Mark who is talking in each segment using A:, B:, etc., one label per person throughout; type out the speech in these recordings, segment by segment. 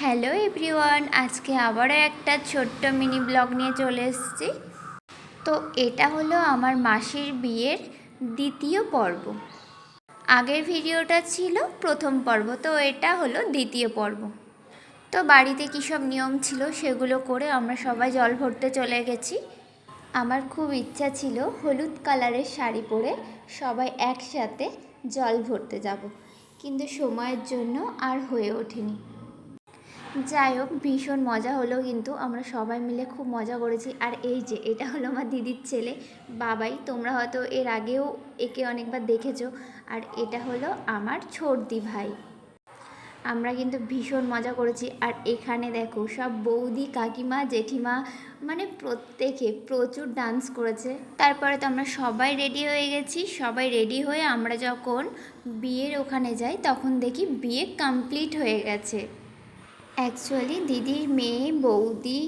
A: Hello everyone, আজকে আবারও একটা ছোট্ট মিনি ব্লগ নিয়ে চলে এসেছি। তো এটা হলো আমার মাসির বিয়ের দ্বিতীয় পর্ব। আগের ভিডিওটা ছিল প্রথম পর্ব, তো এটা হলো দ্বিতীয় পর্ব। তো বাড়িতে কী সব নিয়ম ছিল সেগুলো করে আমরা সবাই জল ভরতে চলে গেছি। আমার খুব ইচ্ছা ছিল হলুদ কালারের শাড়ি পরে সবাই একসাথে জল ভরতে যাব, কিন্তু সময়ের জন্য আর হয়ে ওঠেনি। যাই হোক, ভীষণ মজা হলো, কিন্তু আমরা সবাই মিলে খুব মজা করেছি। আর এই যে এটা হলো আমার দিদির ছেলে বাবাই, তোমরা হয়তো এর আগেও একে অনেকবার দেখেছো। আর এটা হলো আমার ছোটদি ভাই। আমরা কিন্তু ভীষণ মজা করেছি। আর এখানে দেখো সব বৌদি কাকিমা জেঠিমা মানে প্রত্যেকে প্রচুর ডান্স করেছে। তারপরে তো আমরা সবাই রেডি হয়ে গেছি। সবাই রেডি হয়ে আমরা যখন বিয়ের ওখানে যাই তখন দেখি বিয়ে কমপ্লিট হয়ে গেছে। অ্যাকচুয়ালি দিদির মেয়ে বৌদি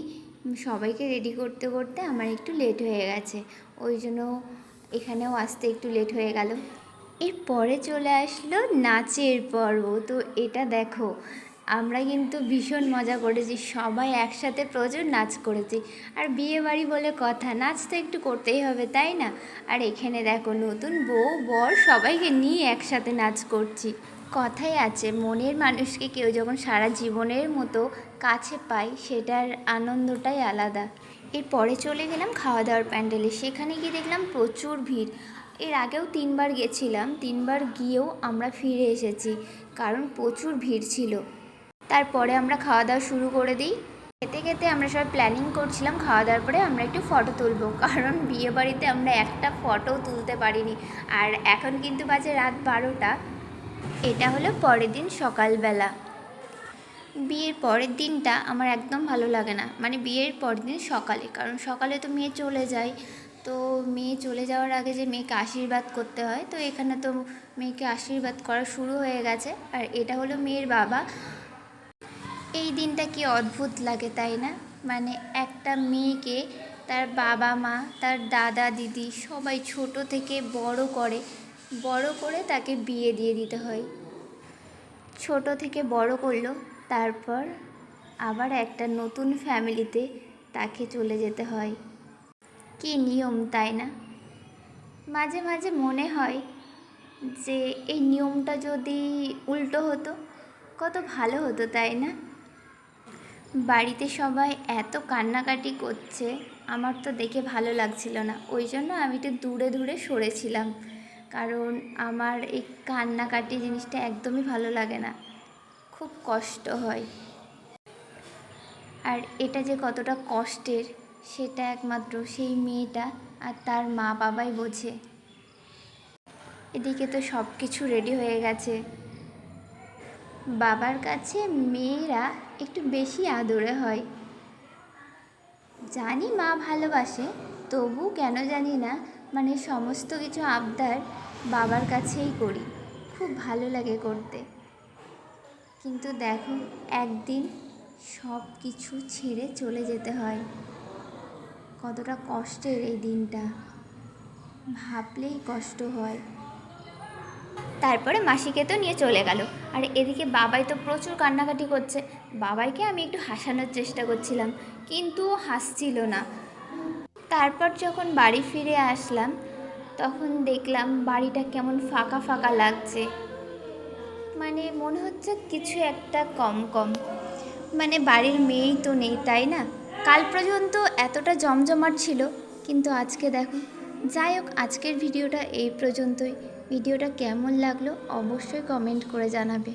A: সবাইকে রেডি করতে করতে আমার একটু লেট হয়ে গেছে, ওই জন্য এখানেও আসতে একটু লেট হয়ে গেল। এরপরে চলে আসলো নাচের পর্ব। তো এটা দেখো, আমরা কিন্তু ভীষণ মজা করেছি, সবাই একসাথে প্রচুর নাচ করেছি। আর বিয়ে বাড়ি বলে কথা, নাচ তো একটু করতেই হবে, তাই না? আর এখানে দেখো নতুন বউ বর সবাইকে নিয়ে একসাথে নাচ করছি। কথাই আছে, মনের মানুষকে কেউ যখন সারা জীবনের মতো কাছে পায় সেটার আনন্দটাই আলাদা। এরপরে চলে গেলাম খাওয়া দাওয়ার প্যান্ডেলে। সেখানে গিয়ে দেখলাম প্রচুর ভিড়। এর আগেও 3বার গেছিলাম, 3বার গিয়েও আমরা ফিরে এসেছি, কারণ প্রচুর ভিড় ছিল। তারপরে আমরা খাওয়া দাওয়া শুরু করে দিই। খেতে খেতে আমরা সবাই প্ল্যানিং করছিলাম খাওয়া দাওয়ার পরে আমরা একটু ফটো তুলবো, কারণ বিয়ে বাড়িতে আমরা একটা ফটোও তুলতে পারিনি। আর এখন কিন্তু বাজে রাত 12টা। এটা হলো পরের দিন সকালবেলা। বিয়ের পরের দিনটা আমার একদম ভালো লাগে না, মানে বিয়ের পরের দিন সকালে, কারণ সকালে তো মেয়ে চলে যায়। তো মেয়ে চলে যাওয়ার আগে যে মেয়েকে আশীর্বাদ করতে হয়, তো এখানে তো মেয়েকে আশীর্বাদ করা শুরু হয়ে গেছে। আর এটা হলো মেয়ের বাবা। এই দিনটা কি অদ্ভুত লাগে, তাই না? মানে একটা মেয়েকে তার বাবা মা, তার দাদা দিদি সবাই ছোট থেকে বড় করে তাকে বিয়ে দিয়ে দিতে হয়। ছোট থেকে বড় করলো, তারপর আবার একটা নতুন ফ্যামিলিতে তাকে চলে যেতে হয়। কি নিয়ম, তাই না? মাঝে মাঝে মনে হয় যে এই নিয়মটা যদি উল্টো হতো কত ভালো হতো, তাই না? বাড়িতে সবাই এত কান্নাকাটি করছে, আমার তো দেখে ভালো লাগছিল না, ওই জন্য আমি একটু দূরে দূরে সরেছিলাম, কারণ আমার এই কান্নাকাটি জিনিসটা একদমই ভালো লাগে না, খুব কষ্ট হয়। আর এটা যে কতটা কষ্টের সেটা একমাত্র সেই মেয়েটা আর তার মা বাবাই বোঝে। এদিকে তো সব কিছু রেডি হয়ে গেছে। বাবার কাছে মেয়েরা একটু বেশি আদরে হয়, জানি মা ভালোবাসে, তবু কেন জানি না, মানে সমস্ত কিছু আবদার বাবার কাছেই করি, খুব ভালো লাগে করতে। কিন্তু দেখো, একদিন সব কিছু ছেড়ে চলে যেতে হয়। কতটা কষ্টের এই দিনটা, ভাবলেই কষ্ট হয়। তারপরে মাসিকে তো নিয়ে চলে গেল। আর এদিকে বাবাই তো প্রচুর কান্নাকাটি করছে। বাবাইকে আমি একটু হাসানোর চেষ্টা করছিলাম, কিন্তু হাসছিল না। তারপর যখন বাড়ি ফিরে আসলাম তখন দেখলাম বাড়িটা কেমন ফাঁকা ফাঁকা লাগছে, মানে মনে হচ্ছে কিছু একটা কম কম, মানে বাড়ির মেয়েই তো নেই, তাই না? কাল পর্যন্ত এতটা জমজমাট ছিল, কিন্তু আজকে দেখো। যাই হোক, আজকের ভিডিওটা এই পর্যন্তই। ভিডিওটা কেমন লাগলো অবশ্যই কমেন্ট করে জানাবে।